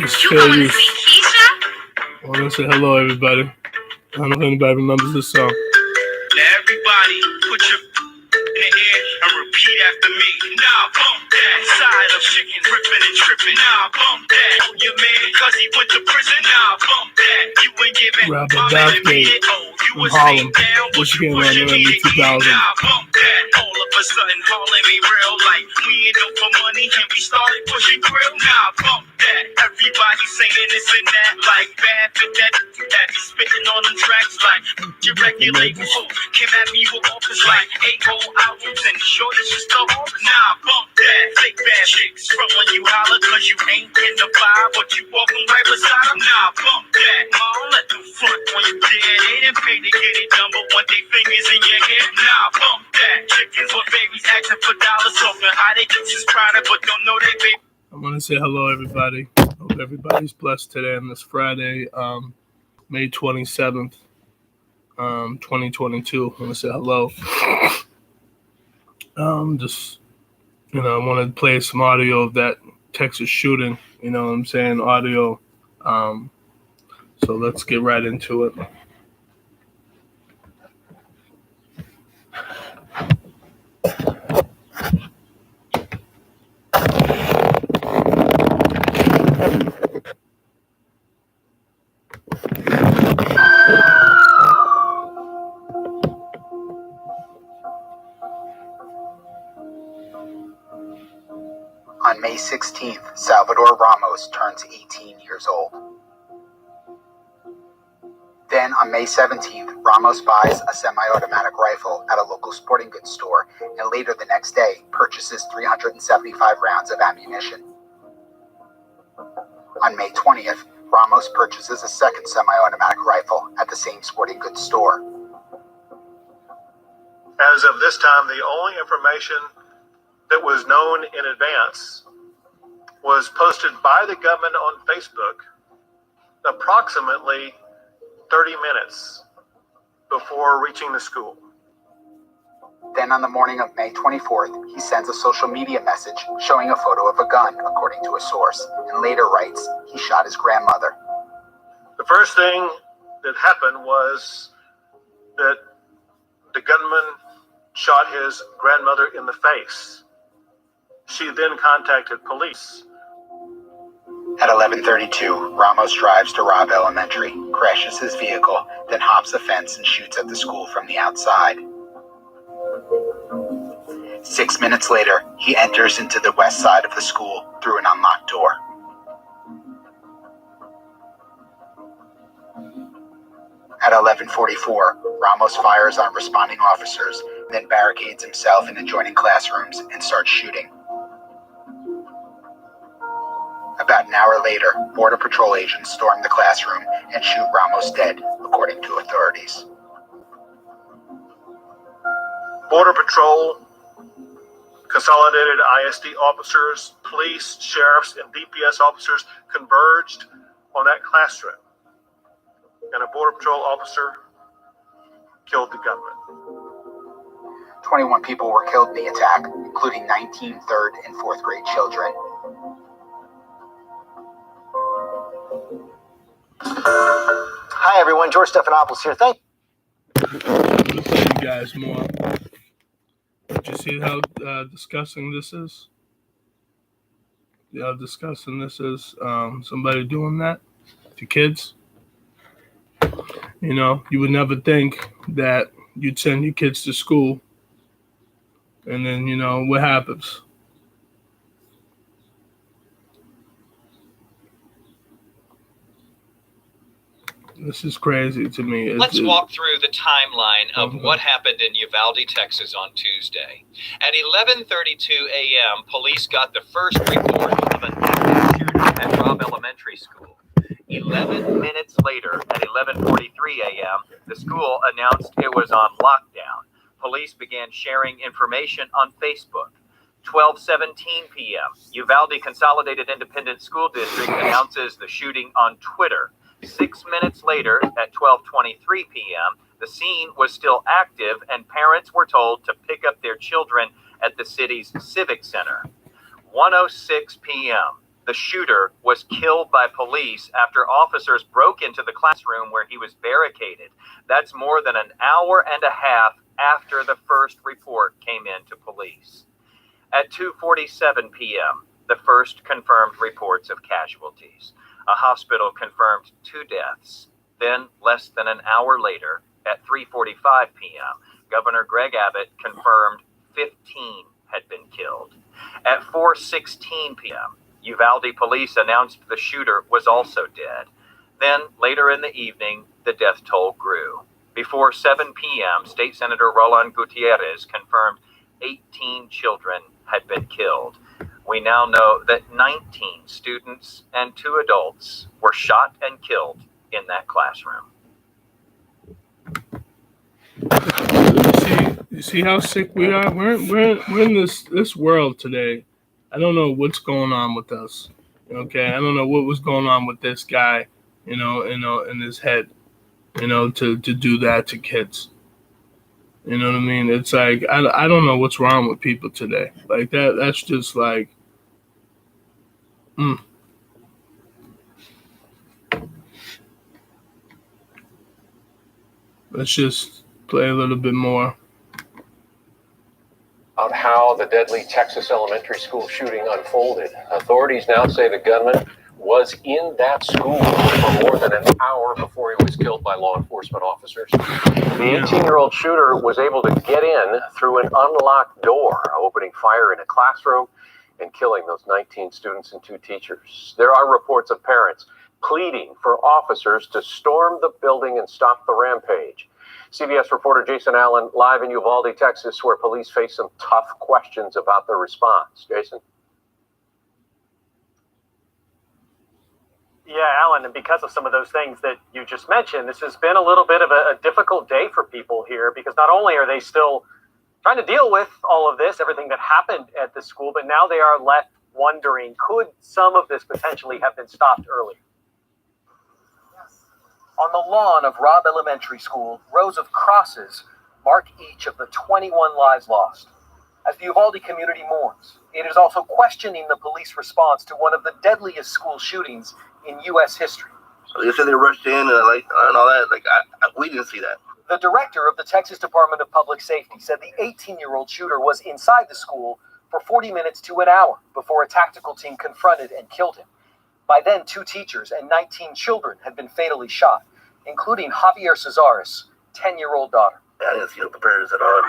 It's fair use. I want to say hello, everybody. I don't know if anybody remembers this song. Now everybody, put your in the air and repeat after me. Nah, bump that. Side of chicken ripping and tripping. Nah, bump that. Your man, cause he went to prison. Nah, bump that. You ain't giving Rapper my man Daft Day you from was Harlem. down, but This you came out in pushing me early to get. 2000. Nah, bump that. All of a sudden, Harlem ain't real. Like, we ain't no for money and we started pushing grill. Nah, bump that. Everybody saying this and that. Like, bad for that. That be spitting on them tracks. Like, you regulate. Came at me with offers like 8 whole albums and shortest just the off. Nah, bump that. Fake bad chicks from when you holler cause you ain't in the vibe, but you walking right beside them. Nah, bump that. Mom, let them front when you dead. They didn't pay to get it done, but want they fingers in your hair. Nah, bump that. Chickens with babies asking for dollars, talking how they get just product, but don't know they baby. I want to say hello, everybody. Hope everybody's blessed today on this Friday, May 27th, 2022. I want to say hello. Just, I want to play some audio of that Texas shooting, you know what I'm saying, audio. So let's get right into it. On May 16th, Salvador Ramos turns 18 years old. Then on May 17th, Ramos buys a semi-automatic rifle at a local sporting goods store, and later the next day purchases 375 rounds of ammunition. On May 20th, Ramos purchases a second semi-automatic rifle at the same sporting goods store. As of this time, the only information that was known in advance was posted by the government on Facebook approximately 30 minutes before reaching the school. Then on the morning of May 24th, he sends a social media message showing a photo of a gun, according to a source, and later writes he shot his grandmother. The first thing that happened was that the gunman shot his grandmother in the face. She then contacted police. At 11:32, Ramos drives to Robb Elementary, crashes his vehicle, then hops a fence and shoots at the school from the outside. 6 minutes later, he enters into the west side of the school through an unlocked door. At 11:44, Ramos fires on responding officers, then barricades himself in adjoining classrooms and starts shooting. About an hour later, Border Patrol agents storm the classroom and shoot Ramos dead, according to authorities. Border Patrol, Consolidated ISD officers, police, sheriffs, and DPS officers converged on that classroom. And a Border Patrol officer killed the gunman. 21 people were killed in the attack, including 19 third and fourth grade children. Hi everyone, George Stephanopoulos here. Thank I'm going to play you guys more. Did you see how disgusting this is? See how disgusting this is? Somebody doing that to kids? You would never think that you'd send your kids to school and then, what happens? This is crazy to me. Let's walk through the timeline of what happened in Uvalde, Texas on Tuesday. At 11:32 a.m., police got the first report of an active shooting at Robb Elementary School. 11 minutes later, at 11:43 a.m., the school announced it was on lockdown. Police began sharing information on Facebook. 12:17 p.m., Uvalde Consolidated Independent School District announces the shooting on Twitter. 6 minutes later, at 12:23 p.m., the scene was still active and parents were told to pick up their children at the city's Civic Center. 1:06 p.m., The shooter was killed by police after officers broke into the classroom where he was barricaded. That's more than an hour and a half after the first report came in to police. At 2:47 p.m., the first confirmed reports of casualties. A hospital confirmed 2 deaths. Then, less than an hour later, at 3:45 p.m., Governor Greg Abbott confirmed 15 had been killed. At 4:16 p.m., Uvalde police announced the shooter was also dead. Then, later in the evening, the death toll grew. Before 7 p.m., State Senator Roland Gutierrez confirmed 18 children had been killed. We now know that 19 students and 2 adults were shot and killed in that classroom. You see how sick we are? We're in this world today. I don't know what's going on with us. Okay, I don't know what was going on with this guy, in his head, to do that to kids. You know what I mean? It's like I don't know what's wrong with people today. Like that's just like Let's just play a little bit more. About how the deadly Texas elementary school shooting unfolded. Authorities now say the gunman was in that school for more than an hour before he was killed by law enforcement officers. The 18-year-old shooter was able to get in through an unlocked door, opening fire in a classroom and killing those 19 students and 2 teachers. There are reports of parents pleading for officers to storm the building and stop the rampage. CBS reporter Jason Allen live in Uvalde, Texas, where police face some tough questions about their response. Jason. Yeah, Alan, and because of some of those things that you just mentioned, this has been a little bit of a difficult day for people here, because not only are they still trying to deal with all of this, everything that happened at the school, but now they are left wondering, could some of this potentially have been stopped earlier? On the lawn of Robb Elementary School, rows of crosses mark each of the 21 lives lost. As the Uvalde community mourns, it is also questioning the police response to one of the deadliest school shootings in U.S. history. They said they rushed in and all that. We didn't see that. The director of the Texas Department of Public Safety said the 18-year-old shooter was inside the school for 40 minutes to an hour before a tactical team confronted and killed him. By then, 2 teachers and 19 children had been fatally shot, including Javier Cesares' 10-year-old daughter. I didn't see no preparedness at all.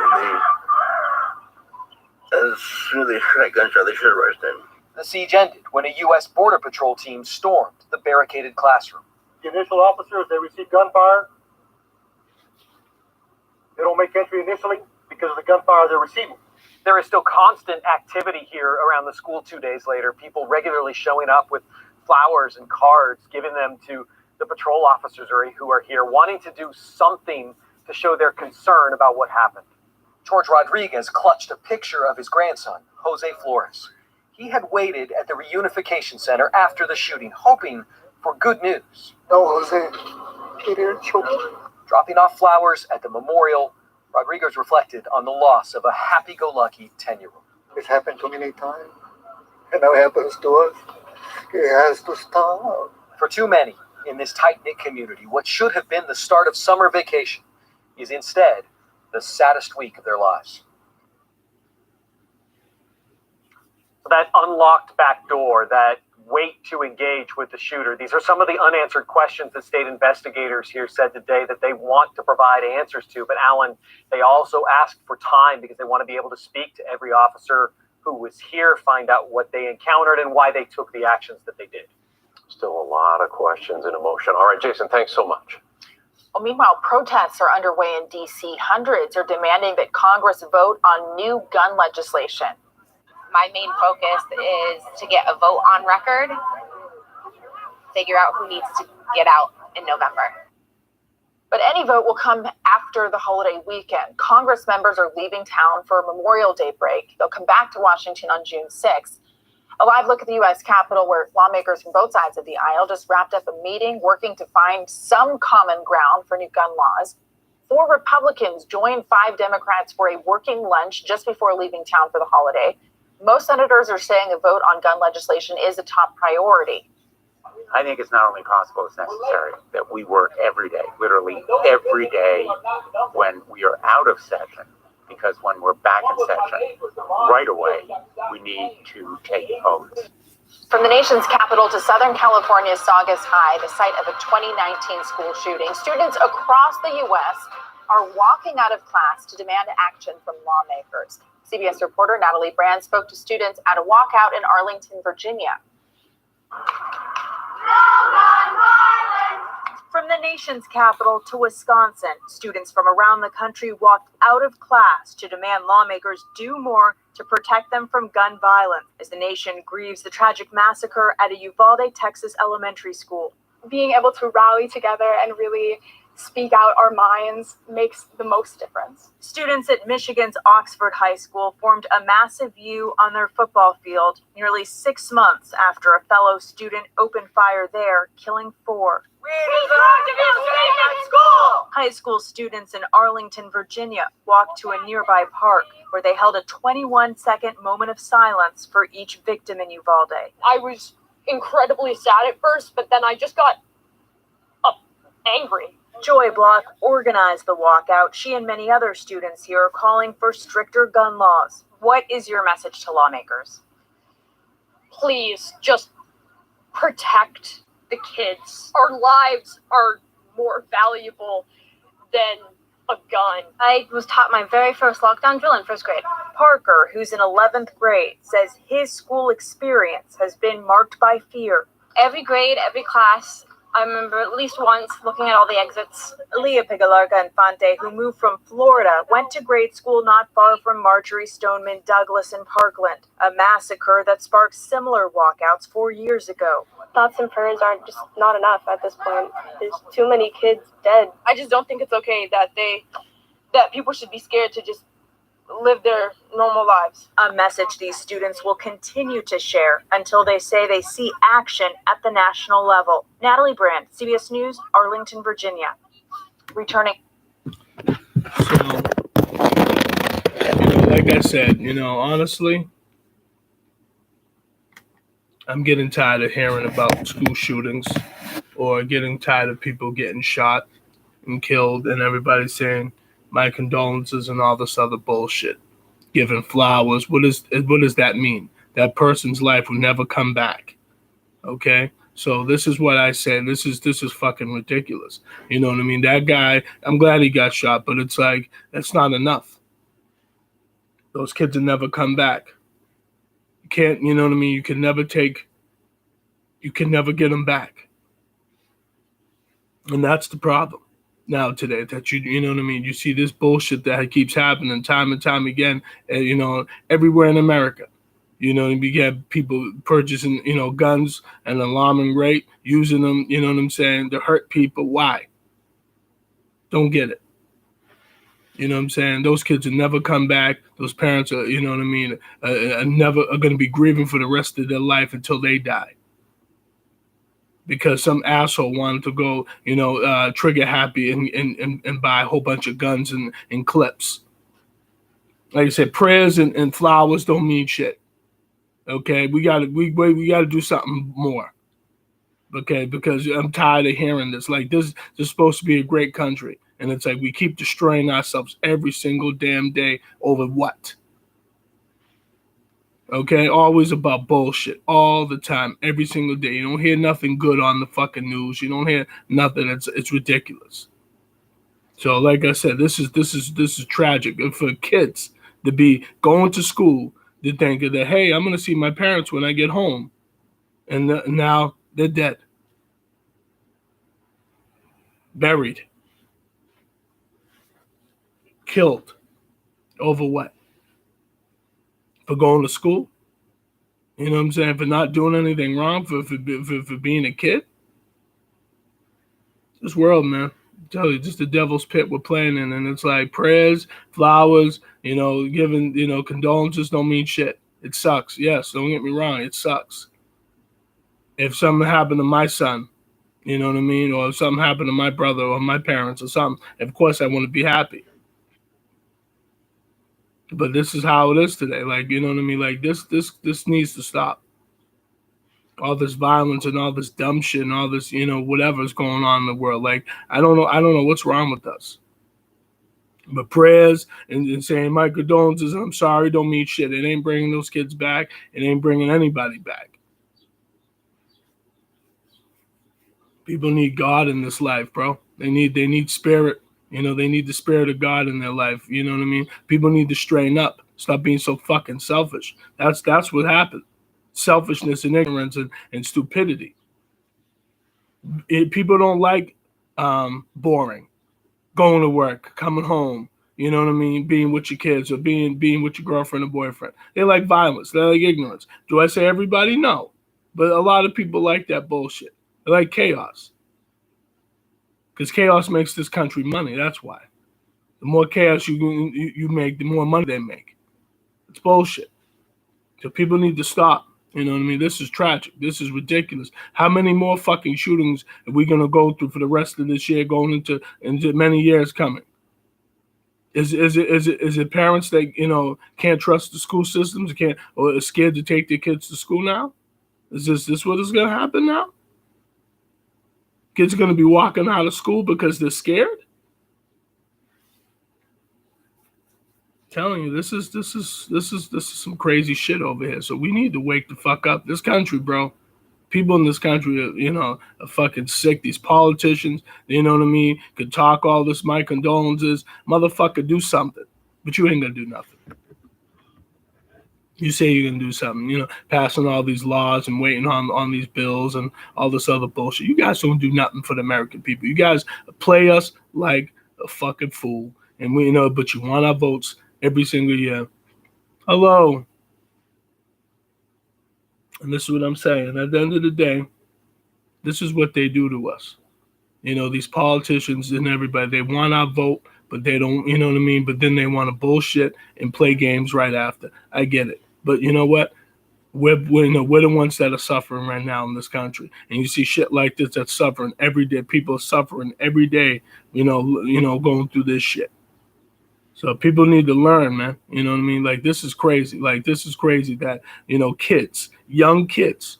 As soon as they heard that gunshot, they should have rushed in. The siege ended when a U.S. Border Patrol team stormed the barricaded classroom. The initial officers, they received gunfire. They don't make entry initially because of the gunfire they're receiving. There is still constant activity here around the school 2 days later, people regularly showing up with flowers and cards, giving them to the patrol officers who are here, wanting to do something to show their concern about what happened. George Rodriguez clutched a picture of his grandson, Jose Flores. He had waited at the reunification center after the shooting, hoping for good news. No, Jose, he didn't show me. Dropping off flowers at the memorial, Rodriguez reflected on the loss of a happy-go-lucky 10-year-old. It's happened too many times, and now it happens to us. It has to stop. For too many in this tight-knit community, what should have been the start of summer vacation is instead the saddest week of their lives. That unlocked back door, that wait to engage with the shooter, these are some of the unanswered questions that state investigators here said today that they want to provide answers to. But Alan, they also asked for time because they want to be able to speak to every officer who was here, find out what they encountered and why they took the actions that they did. Still a lot of questions and emotion. All right, Jason, thanks so much. Well, meanwhile, protests are underway in D.C. Hundreds are demanding that Congress vote on new gun legislation. My main focus is to get a vote on record, figure out who needs to get out in November. But any vote will come after the holiday weekend. Congress members are leaving town for a Memorial Day break. They'll come back to Washington on June 6th. A live look at the U.S. Capitol, where lawmakers from both sides of the aisle just wrapped up a meeting working to find some common ground for new gun laws. 4 Republicans joined 5 Democrats for a working lunch just before leaving town for the holiday. Most senators are saying a vote on gun legislation is a top priority. I think it's not only possible, it's necessary that we work every day, literally every day when we are out of session, because when we're back in session, right away, we need to take votes. From the nation's capital to Southern California's Saugus High, the site of a 2019 school shooting, students across the U.S. are walking out of class to demand action from lawmakers. CBS reporter Natalie Brand spoke to students at a walkout in Arlington, Virginia. From the nation's capital to Wisconsin, students from around the country walked out of class to demand lawmakers do more to protect them from gun violence as the nation grieves the tragic massacre at a Uvalde, Texas elementary school. Being able to rally together and really speak out our minds makes the most difference. Students at Michigan's Oxford High School formed a massive U on their football field nearly 6 months after a fellow student opened fire there, killing 4. We deserve to be safe at school! High school students in Arlington, Virginia walked to a nearby park where they held a 21-second moment of silence for each victim in Uvalde. I was incredibly sad at first, but then I just got angry. Joy Block organized the walkout. She and many other students here are calling for stricter gun laws. What is your message to lawmakers? Please just protect the kids. Our lives are more valuable than a gun. I was taught my very first lockdown drill in first grade. Parker, who's in 11th grade, says his school experience has been marked by fear. Every grade, every class, I remember at least once looking at all the exits. Leah Pigalarga Infante, who moved from Florida, went to grade school not far from Marjorie Stoneman Douglas in Parkland, a massacre that sparked similar walkouts 4 years ago. Thoughts and prayers aren't just not enough at this point. There's too many kids dead. I just don't think it's okay that people should be scared to just live their normal lives. A message these students will continue to share until they say they see action at the national level. Natalie Brand, CBS News, Arlington, Virginia. Returning. So, like I said, honestly, I'm getting tired of hearing about school shootings or getting tired of people getting shot and killed and everybody saying my condolences and all this other bullshit. Giving flowers. What does that mean? That person's life will never come back. Okay? So this is what I say. This is fucking ridiculous. You know what I mean? That guy, I'm glad he got shot, but it's like, that's not enough. Those kids will never come back. You can't, you know what I mean? You can never get them back. And that's the problem now today, that you know what I mean? You see this bullshit that keeps happening time and time again, everywhere in America. We get people purchasing, guns at an alarming rate, using them, you know what I'm saying, to hurt people. Why? Don't get it. You know what I'm saying? Those kids will never come back. Those parents are, you know what I mean, are going to be grieving for the rest of their life until they die. Because some asshole wanted to go, trigger happy and buy a whole bunch of guns and clips. Like I said, prayers and flowers don't mean shit. Okay, we gotta do something more. Okay, because I'm tired of hearing this. Like this is supposed to be a great country, and it's like we keep destroying ourselves every single damn day over what? Okay, always about bullshit all the time, every single day. You don't hear nothing good on the fucking news. You don't hear nothing. It's ridiculous. So, like I said, this is tragic for kids to be going to school to think that, hey, I'm gonna see my parents when I get home, and now they're dead, buried, killed, over what? For going to school, you know what I'm saying? For not doing anything wrong, for being a kid. This world, man, I tell you, just the devil's pit we're playing in, and it's like prayers, flowers, giving, condolences don't mean shit. It sucks. Yes, don't get me wrong, it sucks. If something happened to my son, you know what I mean, or if something happened to my brother or my parents or something, of course I want to be happy. But this is how it is today. Like, you know what I mean? Like this needs to stop. All this violence and all this dumb shit and all this, whatever's going on in the world. Like, I don't know what's wrong with us. But prayers and saying my condolences and I'm sorry don't mean shit. It ain't bringing those kids back. It ain't bringing anybody back. People need God in this life, bro. They need spirit. They need the spirit of God in their life. You know what I mean? People need to straighten up. Stop being so fucking selfish. That's what happened. Selfishness and ignorance and stupidity. People don't like boring. Going to work, coming home, you know what I mean? Being with your kids or being with your girlfriend or boyfriend. They like violence. They like ignorance. Do I say everybody? No. But a lot of people like that bullshit. They like chaos. Because chaos makes this country money. That's why. The more chaos you make, the more money they make. It's bullshit. So people need to stop. You know what I mean? This is tragic. This is ridiculous. How many more fucking shootings are we going to go through for the rest of this year, going into many years coming? Is it parents that, can't trust the school systems, or are scared to take their kids to school now? Is this what is going to happen now? Kids are going to be walking out of school because they're scared? Telling you, this is some crazy shit over here. So we need to wake the fuck up. This country, bro. People in this country are fucking sick. These politicians, you know what I mean, could talk all this, my condolences. Motherfucker, do something. But you ain't gonna do nothing. You say you're gonna do something, passing all these laws and waiting on these bills and all this other bullshit. You guys don't do nothing for the American people. You guys play us like a fucking fool. And but you want our votes every single year. Hello. And this is what I'm saying. At the end of the day, this is what they do to us. These politicians and everybody, they want our vote, but they don't, you know what I mean? But then they want to bullshit and play games right after. I get it. But you know what? We're the ones that are suffering right now in this country. And you see shit like this that's suffering every day. People are suffering every day, going through this shit. So people need to learn, man. You know what I mean? Like, this is crazy. Like, this is crazy that, kids, young kids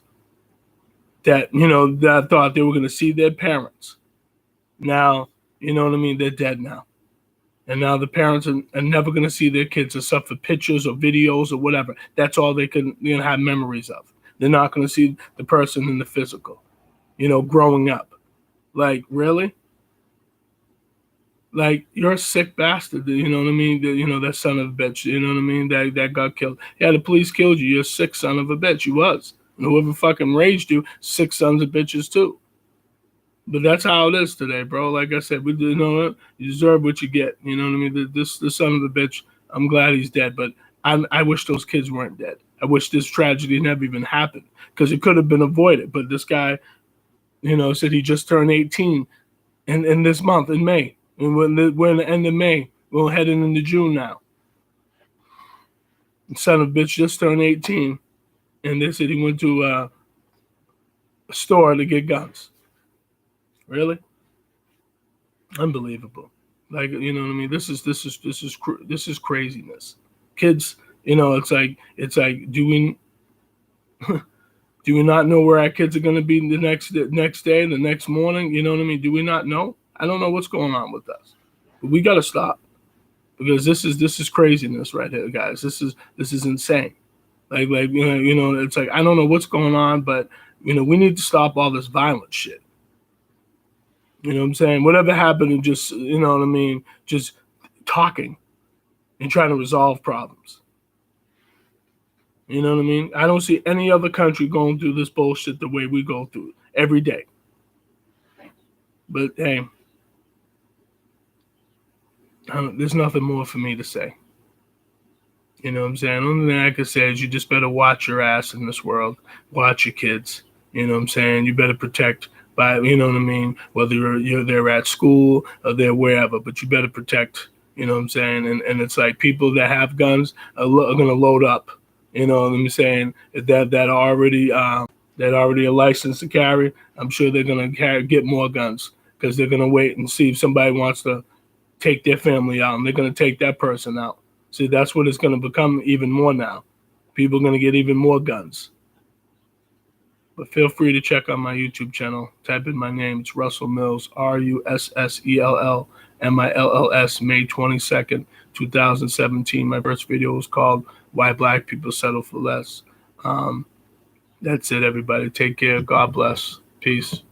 that, that thought they were going to see their parents. Now, you know what I mean? They're dead now. And now the parents are never going to see their kids except for pictures or videos or whatever. That's all they can have memories of. They're not going to see the person in the physical, growing up. Like, really? Like, you're a sick bastard, you know what I mean? That son of a bitch, you know what I mean? That got killed. Yeah, the police killed you. You're a sick son of a bitch. You was. And whoever fucking raised you, sick sons of bitches too. But that's how it is today, bro. Like I said, you deserve what you get. You know what I mean? This son of a bitch, I'm glad he's dead. But I wish those kids weren't dead. I wish this tragedy never even happened. Because it could have been avoided. But this guy, said he just turned 18 in this month, in May. And we're in the end of May. We're heading into June now. The son of a bitch just turned 18. And they said he went to a store to get guns. Really? Unbelievable. Like, you know what I mean? This is craziness. Kids, it's like do we not know where our kids are going to be the next day, the next morning? You know what I mean? Do we not know? I don't know what's going on with us. But we got to stop, because this is craziness right here, guys. This is insane. Like it's like, I don't know what's going on, but we need to stop all this violent shit. You know what I'm saying? Whatever happened to just, you know what I mean, just talking and trying to resolve problems. You know what I mean? I don't see any other country going through this bullshit the way we go through it every day. But hey, there's nothing more for me to say. You know what I'm saying? The only thing I can say is you just better watch your ass in this world. Watch your kids. You know what I'm saying? You better protect by, you know what I mean, whether they're at school or they're wherever, but you better protect, you know what I'm saying? And it's like people that have guns are going to load up, you know what I'm saying, that already are licensed to carry. I'm sure they're going to get more guns, because they're going to wait and see if somebody wants to take their family out, and they're going to take that person out. See, that's what it's going to become even more now. People are going to get even more guns. But feel free to check out my YouTube channel. Type in my name. It's Russell Mills, RUSSELLMILLS, May 22nd, 2017. My first video was called Why Black People Settle for Less. That's it, everybody. Take care. God bless. Peace.